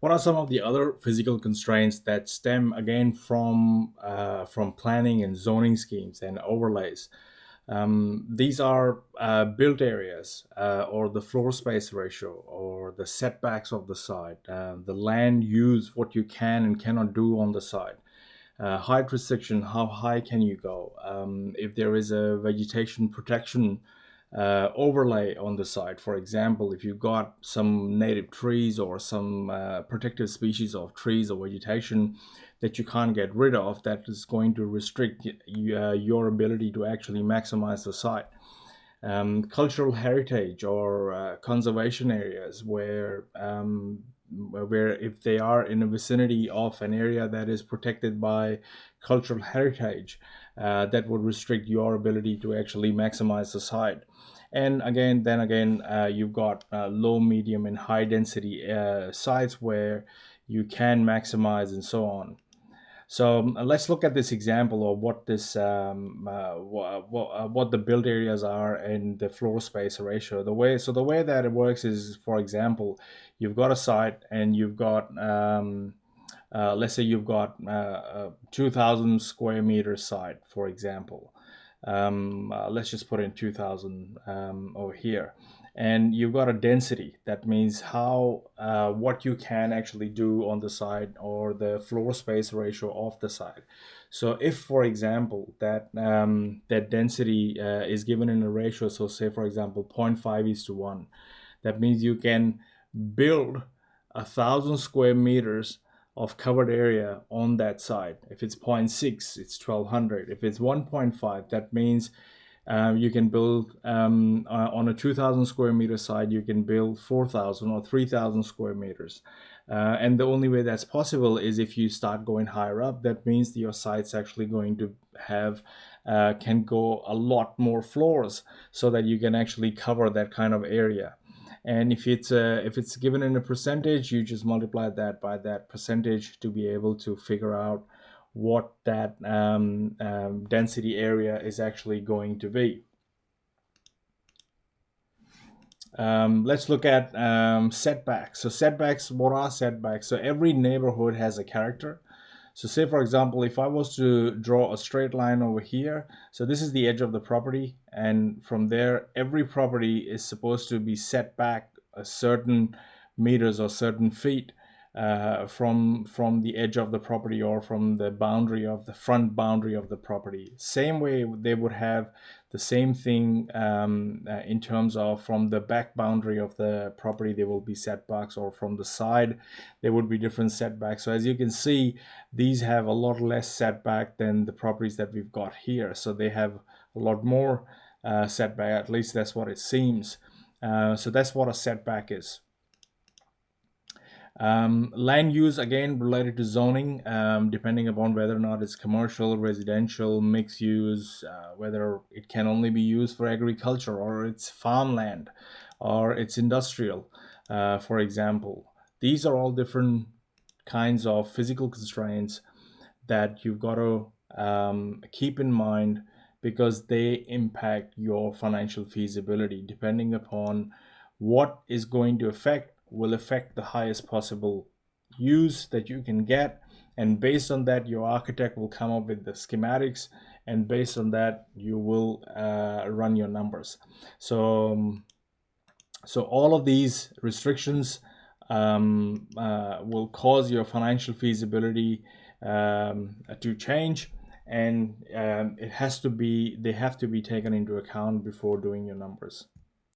What are some of the other physical constraints that stem again from planning and zoning schemes and overlays? These are built areas, or the floor space ratio, or the setbacks of the site, the land use, what you can and cannot do on the site. Height restriction, how high can you go? If there is a vegetation protection overlay on the site, for example, if you've got some native trees or some protected species of trees or vegetation that you can't get rid of, that is going to restrict your ability to actually maximize the site. Cultural heritage or conservation areas where if they are in the vicinity of an area that is protected by cultural heritage, that would restrict your ability to actually maximize the site. And again, you've got low, medium, and high density sites where you can maximize and so on. So let's look at this example of what what the build areas are and the floor space ratio. The way that it works is, for example, you've got a site and you've got let's say you've got 2,000 square meter site, for example. Let's just put in 2,000 over here, and you've got a density. That means how what you can actually do on the site, or the floor space ratio of the site. So if, for example, that density is given in a ratio, so say for example 0.5:1, that means you can build 1,000 square meters of covered area on that site. If it's 0.6, it's 1,200. If it's 1.5, that means you can build on a 2,000 square meter site, you can build 4,000 or 3,000 square meters. And the only way that's possible is if you start going higher up. That means your site's actually going to have can go a lot more floors, so that you can actually cover that kind of area. And if it's given in a percentage, you just multiply that by that percentage to be able to figure out what that density area is actually going to be. Let's look at setbacks. So setbacks, what are setbacks? So every neighborhood has a character. So say, for example, if I was to draw a straight line over here, so this is the edge of the property, and from there, every property is supposed to be set back a certain meters or certain feet from the edge of the property, or from the boundary of the front boundary of the property. Same way they would have the same thing in terms of from the back boundary of the property there will be setbacks, or from the side there would be different setbacks. So as you can see, these have a lot less setback than the properties that we've got here. So they have a lot more setback, at least that's what it seems. So that's what a setback is. Land use, again related to zoning, depending upon whether or not it's commercial, residential, mixed use, whether it can only be used for agriculture, or it's farmland, or it's industrial, for example. These are all different kinds of physical constraints that you've got to keep in mind, because they impact your financial feasibility. Depending upon what is going to affect, will affect the highest possible use that you can get, and based on that your architect will come up with the schematics, and based on that you will run your numbers. So all of these restrictions will cause your financial feasibility to change, and they have to be taken into account before doing your numbers.